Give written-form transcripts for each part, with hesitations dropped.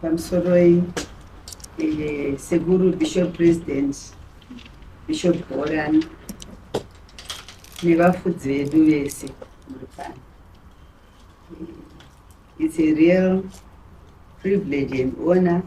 Pamsoroi, Seguru Bishop President, Bishop Boran, nevafudzi vedu vese muri pano. It's a real privilege and honor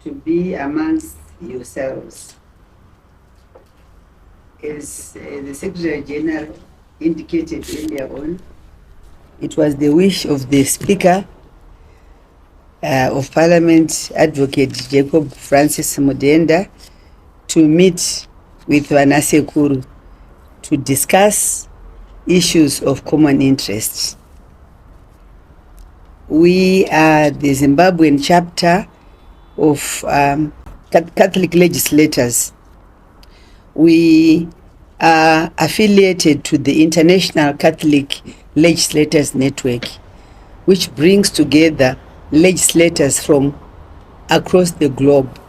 to be amongst yourselves. As the Secretary General indicated earlier on, it was the wish of the Speaker of Parliament, Advocate Jacob Francis Mudenda, to meet with Vanasekuru to discuss issues of common interest. We are the Zimbabwean chapter of Catholic legislators. We are affiliated to the International Catholic Legislators Network, which brings together legislators from across the globe.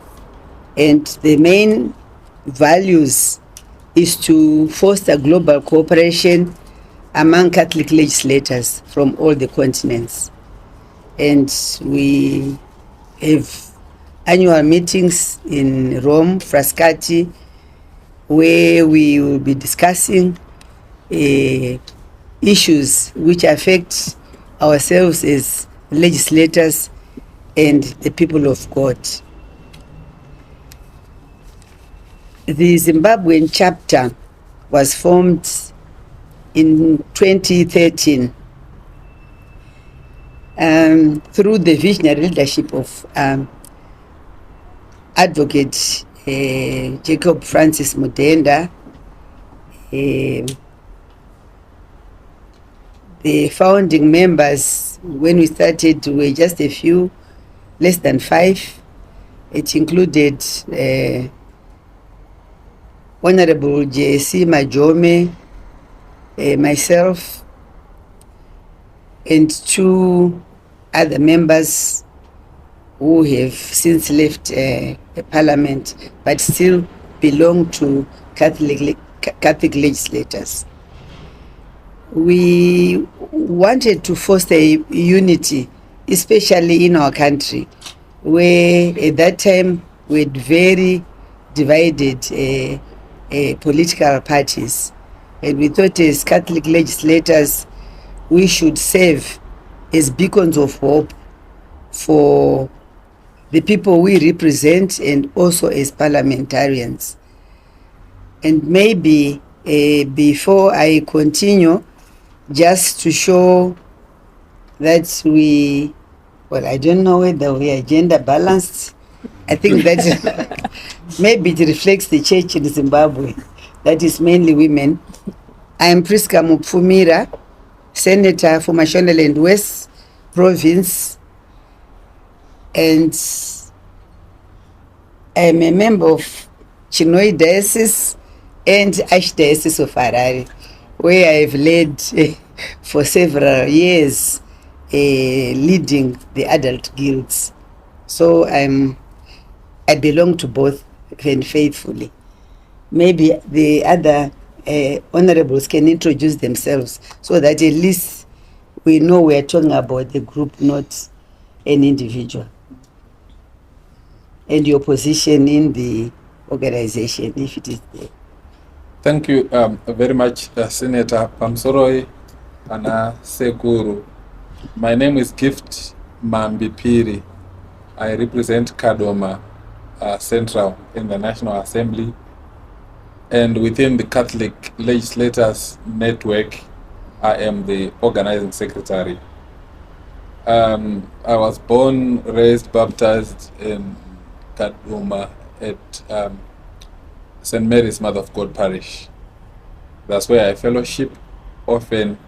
And the main values is to foster global cooperation among Catholic legislators from all the continents. And we have annual meetings in Rome, Frascati, where we will be discussing issues which affect ourselves as legislators and the people of God. The Zimbabwean chapter was formed in 2013 through the visionary leadership of Advocate Jacob Francis Mudenda. The founding members, when we started, were just a few, less than 5. It included Honorable J.C. Majome, myself, and 2 other members who have since left the Parliament but still belong to Catholic legislators. We wanted to foster unity, especially in our country, where at that time we had very divided political parties. And we thought as Catholic legislators, we should serve as beacons of hope for the people we represent and also as parliamentarians. And maybe before I continue, just to show that I don't know whether we are gender balanced. I think that maybe it reflects the church in Zimbabwe, that is mainly women. I am Prisca Mupfumira, Senator for Mashonaland West Province, and I am a member of Chinoi Diocese and Archdiocese of Harare, where I have led for several years leading the adult guilds. So I belong to both very faithfully. Maybe the other honorables can introduce themselves so that at least we know we are talking about the group, not an individual. And your position in the organization, if it is there. Thank you very much, Senator Pamsoroi Vanasekuru. My name is Gift Mambipiri. I represent Kadoma Central in the National Assembly, and within the Catholic Legislators Network, I am the organizing secretary. I was born, raised, baptized in Kadoma at St. Mary's Mother of God Parish. That's where I fellowship often,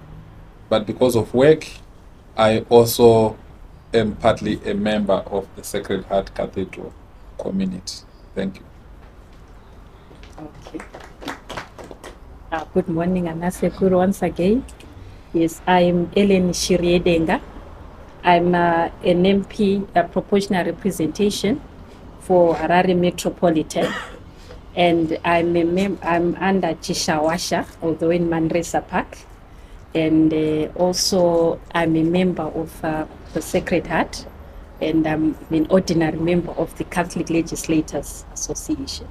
but because of work, I also am partly a member of the Sacred Heart Cathedral community. Thank you. Okay. Good morning, Anasekuru, once again. Yes, I'm Ellen Shiriedenga. I'm an MP, a proportional representation for Harare Metropolitan. And I'm under Chishawasha, although in Manresa Park. And also I'm a member of the Sacred Heart and I'm an ordinary member of the Catholic Legislators Association.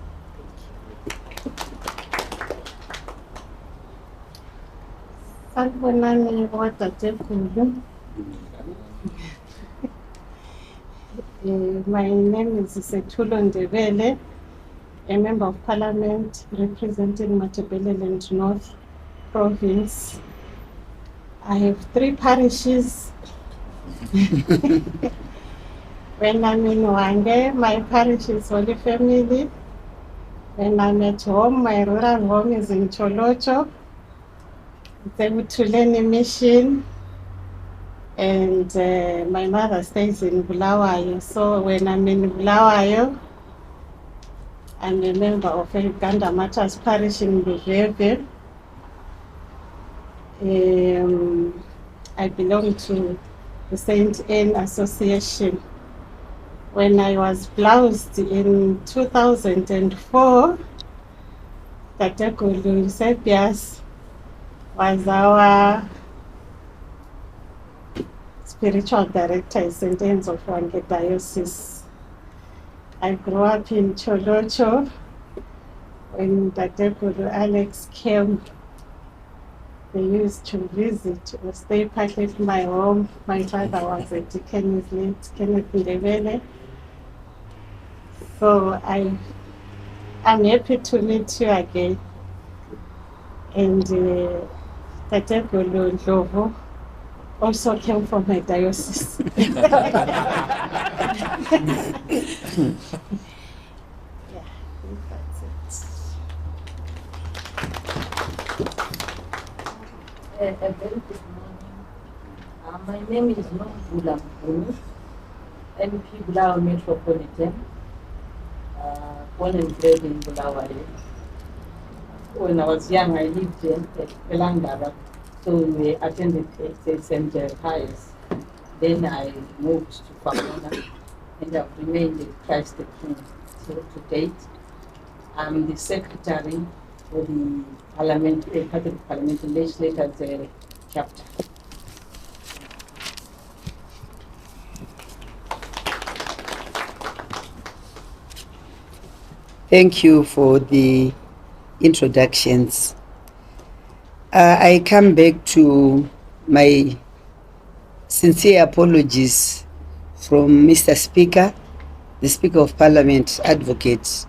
Sanibonani watathekulu. My name is Sethulo Ndebele, a member of Parliament representing Matabeleland North Province. I have 3 parishes. When I'm in Wange, my parish is Holy Family. When I'm at home, my rural home is in Cholocho. It's a Mutuleni mission. And my mother stays in Bulawayo. So when I'm in Bulawayo, I'm a member of a Uganda Matters Parish in Buveve. I belong to the Saint Anne Association. When I was bloused in 2004, Tatekulu Sepias was our spiritual director in St. Anne's of Wange Diocese. I grew up in Cholocho. When Tatekulu Alex came, they used to visit or stay part of my home. My father was a deacon, his name is Kenneth Ndebele. So I'm happy to meet you again. And Tatekulu Ndlovu also came from my diocese. Yeah, that's it. A very good morning. My name is Prisca Mupfumira, MP Bulawayo Metropolitan, born and bred in Bulawayo. When I was young, I lived at Pelangaba, so we attended St. Pius. Then I moved to Famona, and I've remained at Christ the King till to date. I'm the secretary for the Catholic Parliamentary Legislators chapter. Thank you for the introductions. I come back to my sincere apologies from Mr. Speaker, the Speaker of Parliament, Advocate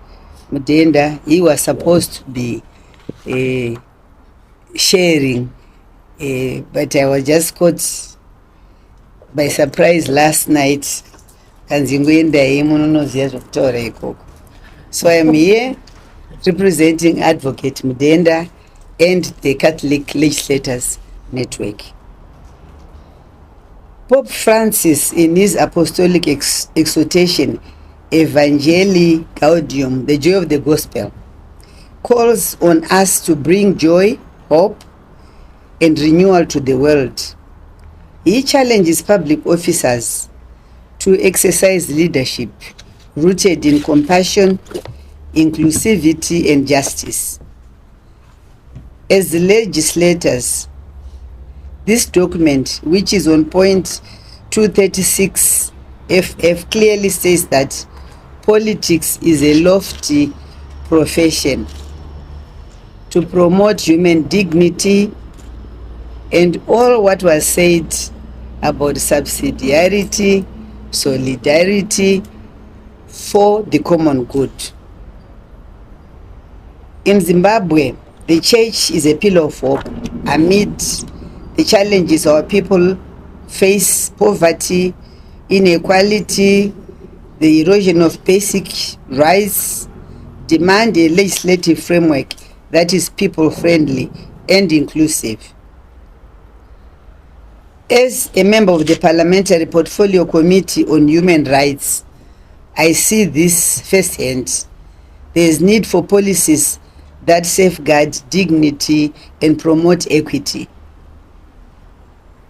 Mudenda. He was supposed to be sharing, but I was just caught by surprise last night. So I'm here representing Advocate Mudenda and the Catholic Legislators Network. Pope Francis, in his apostolic exhortation, Evangelii Gaudium, the joy of the gospel, calls on us to bring joy, hope, and renewal to the world. He challenges public officers to exercise leadership rooted in compassion, inclusivity, and justice. As the legislators, this document, which is on point 236 FF, clearly says that politics is a lofty profession to promote human dignity and all what was said about subsidiarity, solidarity for the common good. In Zimbabwe, the church is a pillar of hope amid the challenges our people face: poverty, inequality, the erosion of basic rights. Demand a legislative framework that is people-friendly and inclusive. As a member of the Parliamentary Portfolio Committee on Human Rights, I see this firsthand. There is need for policies that safeguard dignity and promote equity.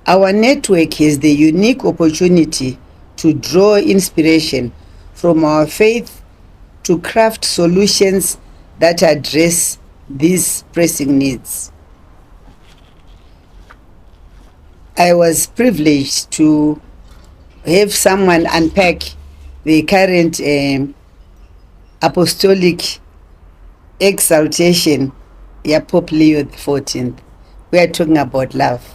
Our network has the unique opportunity to draw inspiration from our faith to craft solutions that address these pressing needs. I was privileged to have someone unpack the current apostolic exaltation, Pope Leo XIV. We are talking about love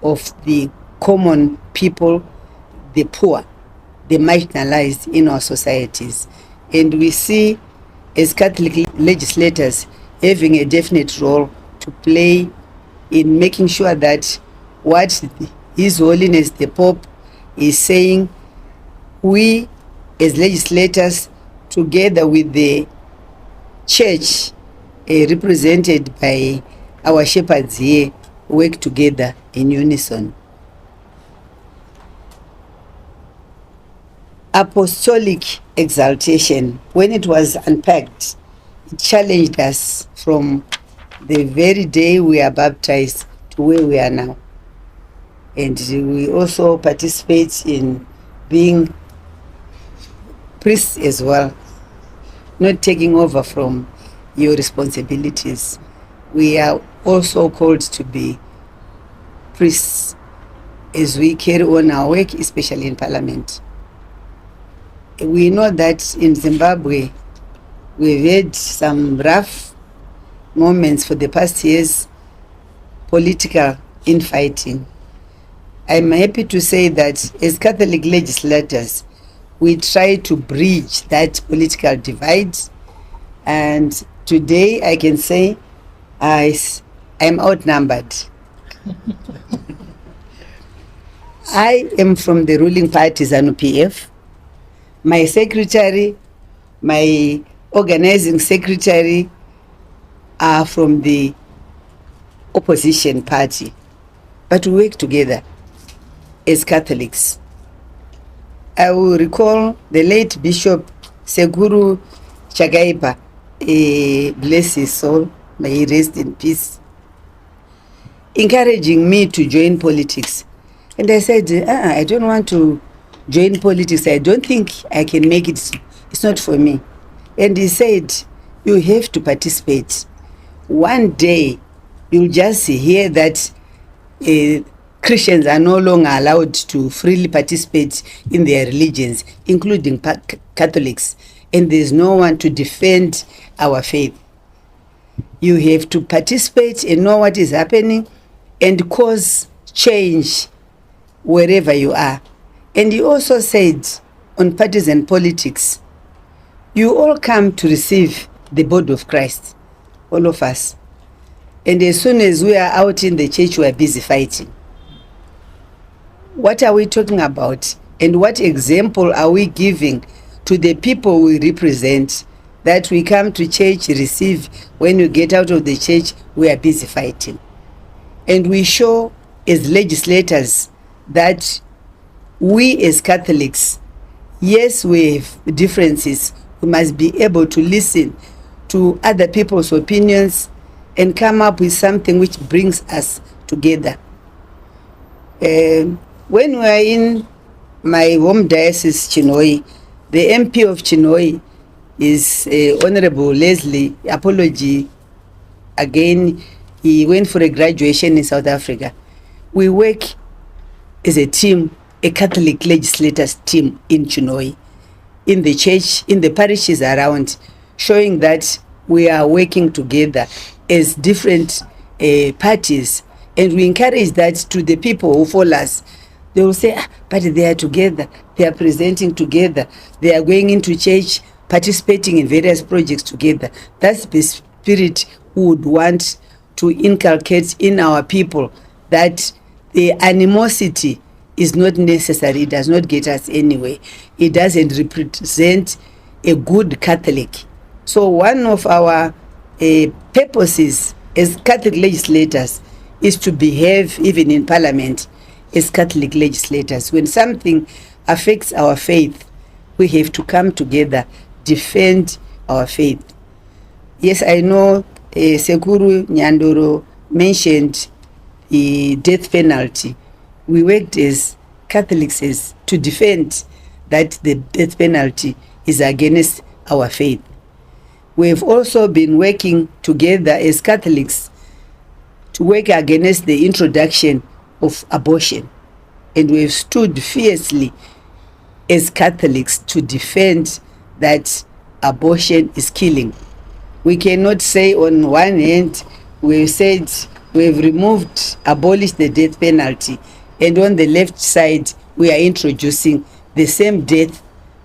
of the common people, the poor, the marginalized in our societies. And we see as Catholic legislators having a definite role to play in making sure that what His Holiness the Pope is saying, we as legislators, together with the church represented by our shepherds here, work together in unison. Apostolic exaltation, when it was unpacked, it challenged us from the very day we are baptized to where we are now. And we also participate in being priests as well, not taking over from your responsibilities. We are also called to be priests as we carry on our work, especially in Parliament. We know that in Zimbabwe, we've had some rough moments for the past years, political infighting. I'm happy to say that as Catholic legislators, we try to bridge that political divide. And today I can say I'm outnumbered. I am from the ruling party, ZANU-PF. My secretary, my organizing secretary are from the opposition party. But we work together as Catholics. I will recall the late Bishop Seguru Chagaipa, bless his soul, may he rest in peace, encouraging me to join politics. And I said, I don't want to join politics. I don't think I can make it. It's not for me. And he said, you have to participate. One day, you'll just hear that Christians are no longer allowed to freely participate in their religions, including Catholics, and there's no one to defend our faith. You have to participate and know what is happening and cause change wherever you are. And he also said on partisan politics, you all come to receive the body of Christ, all of us. And as soon as we are out in the church, we are busy fighting. What are we talking about? And what example are we giving to the people we represent, that we come to church, receive, when we get out of the church, we are busy fighting? And we show as legislators that we as Catholics, yes, we have differences. We must be able to listen to other people's opinions and come up with something which brings us together. When we are in my home diocese, Chinhoyi, the MP of Chinhoyi is Honorable Leslie. Apology again, he went for a graduation in South Africa. We work as a team, a Catholic legislators team in Chinhoyi, in the church, in the parishes around, showing that we are working together as different parties. And we encourage that to the people who follow us. They will say, but they are together, they are presenting together, they are going into church, participating in various projects together. That's the spirit we would want to inculcate in our people, that the animosity is not necessary, it does not get us anywhere. It doesn't represent a good Catholic. So one of our purposes as Catholic legislators is to behave even in Parliament as Catholic legislators. When something affects our faith, we have to come together, defend our faith. Yes, I know Sekuru Nyandoro mentioned the death penalty. We worked as Catholics to defend that the death penalty is against our faith. We have also been working together as Catholics to work against the introduction of abortion and we've stood fiercely as Catholics to defend that abortion is killing. We cannot say on one hand we've said we've abolished the death penalty, and on the left side we are introducing the same death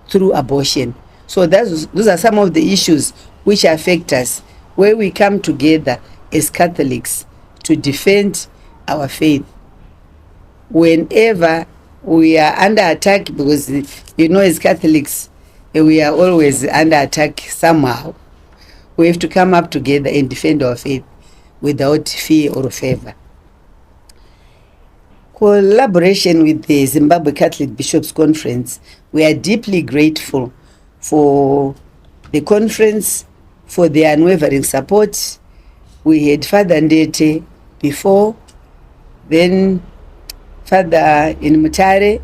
through abortion. So those are some of the issues which affect us, where we come together as Catholics to defend our faith. Whenever we are under attack, because as Catholics we are always under attack somehow, we have to come up together and defend our faith without fear or favor. Collaboration with the Zimbabwe Catholic Bishops' Conference, we are deeply grateful for the conference, for their unwavering support. We had Father Ndete before, then Father in Mutare,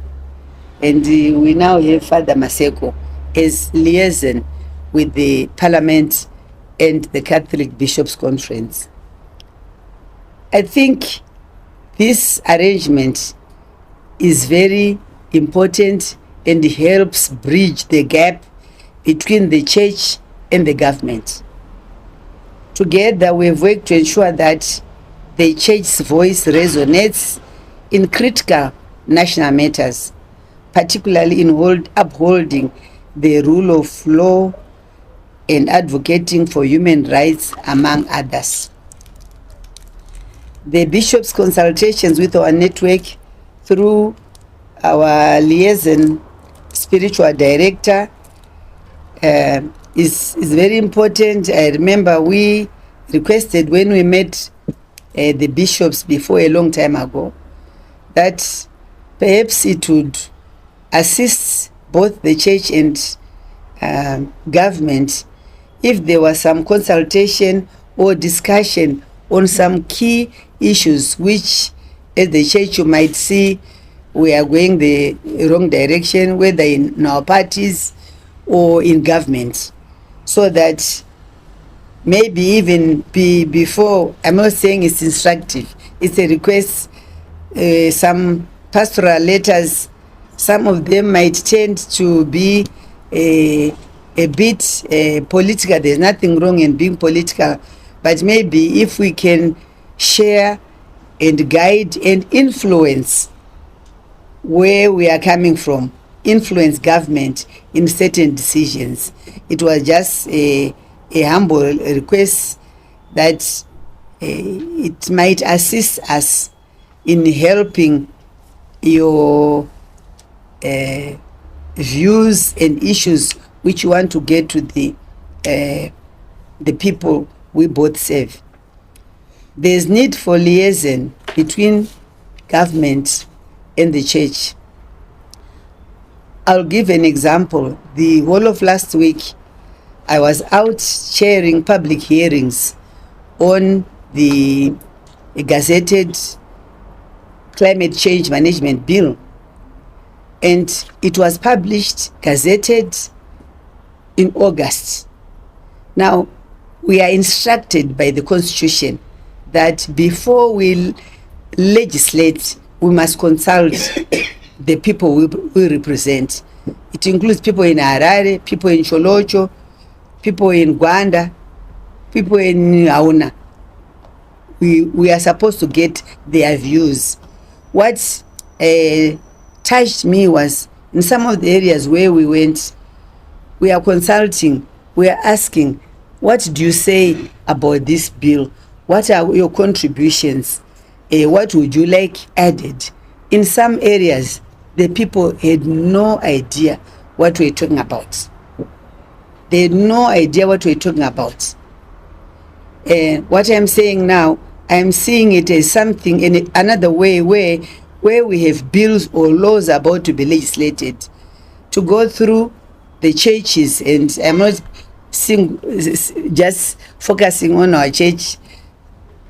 and we now have Father Maseko as liaison with the Parliament and the Catholic Bishops' Conference. I think this arrangement is very important and helps bridge the gap between the church and the government. Together, we have worked to ensure that the church's voice resonates in critical national matters, particularly in upholding the rule of law and advocating for human rights, among others. The bishops' consultations with our network through our liaison spiritual director is very important. I remember we requested when we met the bishops before a long time ago that perhaps it would assist both the church and government if there was some consultation or discussion on some key issues which as the church you might see we are going the wrong direction, whether in our parties or in government, so that maybe even before, I'm not saying it's instructive, it's a request, some pastoral letters, some of them might tend to be a bit political. There's nothing wrong in being political, but maybe if we can share and guide and influence where we are coming from, influence government in certain decisions. It was just a humble request that it might assist us in helping your views and issues which you want to get to the people we both serve. There's need for liaison between government and the church. I'll give an example. The whole of last week, I was out chairing public hearings on the gazetted Climate Change Management Bill. And it was published, gazetted in August. Now, we are instructed by the Constitution that before we legislate, we must consult the people we represent. It includes people in Harare, people in Cholocho, people in Gwanda, people in Auna. We are supposed to get their views. What touched me was in some of the areas where we went, we are consulting, we are asking, what do you say about this bill? What are your contributions? What would you like added? In some areas, the people had no idea what we're talking about. They had no idea what we're talking about. What I'm saying now, I'm seeing it as something in another way where we have bills or laws about to be legislated to go through the churches, and I'm not just focusing on our church,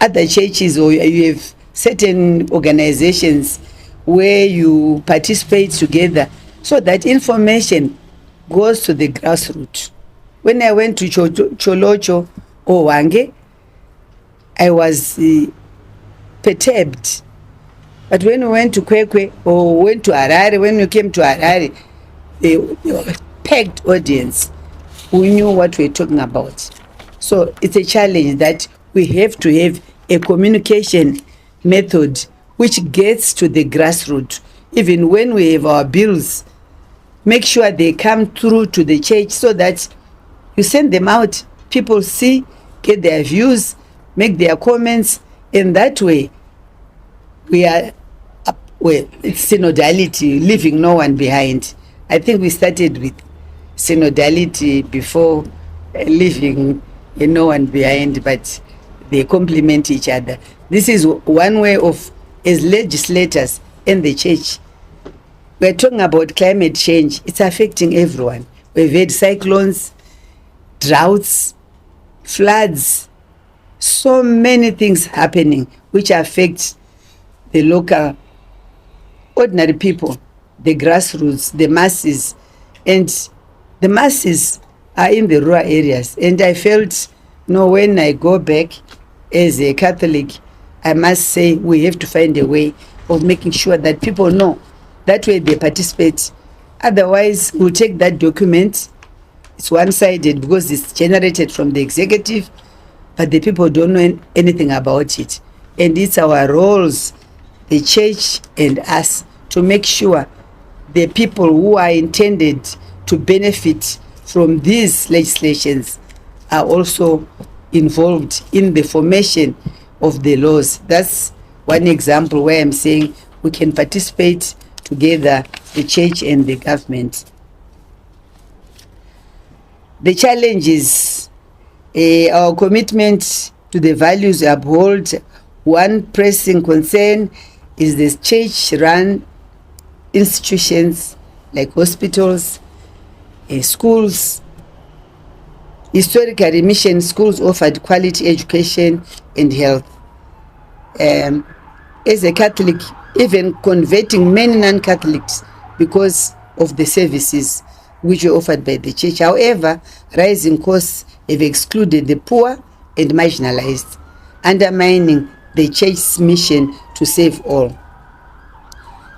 other churches, or you have certain organizations where you participate together so that information goes to the grassroots. When I went to Cholocho or Wange, I was perturbed But when we went to Kwekwe or went to Harare, when we came to Harare, they were packed audience who knew what we're talking about. So it's a challenge that we have to have a communication method which gets to the grassroots. Even when we have our bills, make sure they come through to the church so that you send them out, people see, get their views, make their comments. In that way, we are, it's synodality, leaving no one behind. I think we started with synodality before leaving no one behind, but they complement each other. This is one way of, as legislators in the church, we're talking about climate change. It's affecting everyone. We've had cyclones, droughts, floods, so many things happening which affect the local, ordinary people, the grassroots, the masses. And the masses are in the rural areas. And I felt, when I go back as a Catholic, I must say we have to find a way of making sure that people know. That way they participate. Otherwise, we'll take that document. It's one-sided because it's generated from the executive, but the people don't know anything about it. And it's our roles, the church and us, to make sure the people who are intended to benefit from these legislations are also involved in the formation of the laws. That's one example where I'm saying we can participate together, the church and the government. The challenge is our commitment to the values we uphold. One pressing concern is the church-run institutions like hospitals, schools. Historically, mission schools offered quality education and health. As a Catholic, even converting many non-Catholics because of the services which were offered by the church. However, rising costs have excluded the poor and marginalized, undermining the church's mission to save all.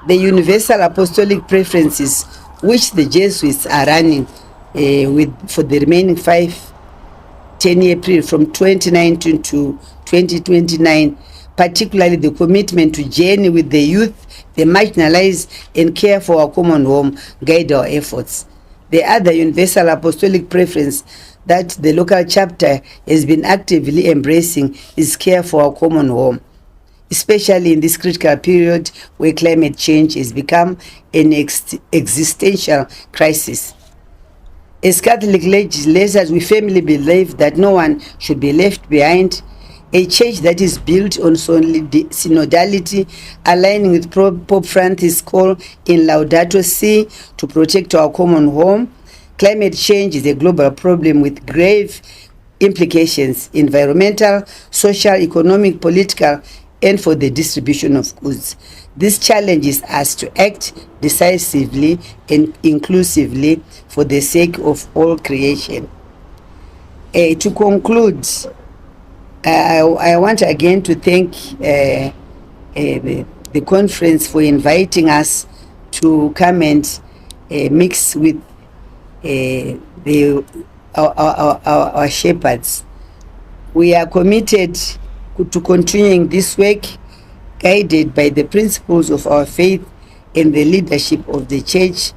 The universal apostolic preferences which the Jesuits are running for the remaining 10-year period from 2019 to 2029, particularly the commitment to journey with the youth, the marginalized, and care for our common home, guide our efforts. The other universal apostolic preference that the local chapter has been actively embracing is care for our common home, especially in this critical period where climate change has become an existential crisis. As Catholic legislators, we firmly believe that no one should be left behind. A church that is built on synodality, aligning with Pope Francis' call in Laudato Si to protect our common home. Climate change is a global problem with grave implications: environmental, social, economic, political, and for the distribution of goods. This challenges us to act decisively and inclusively for the sake of all creation. To conclude, I want again to thank the conference for inviting us to come and mix with our shepherds. We are committed to continuing this work, guided by the principles of our faith and the leadership of the church,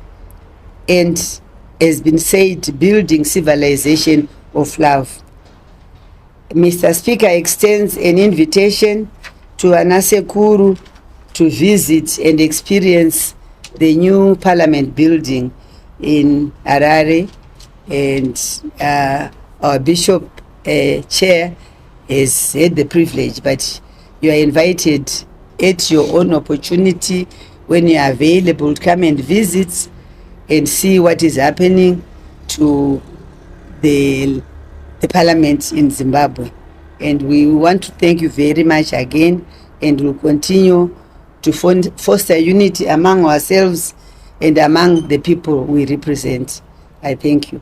and, as been said, building civilization of love. Mr. Speaker extends an invitation to Anasekuru to visit and experience the new Parliament building in Harare, and our Bishop Chair has had the privilege, but you are invited at your own opportunity when you are available to come and visit and see what is happening to the Parliament in Zimbabwe. And we want to thank you very much again, and we'll continue to foster unity among ourselves and among the people we represent. I thank you.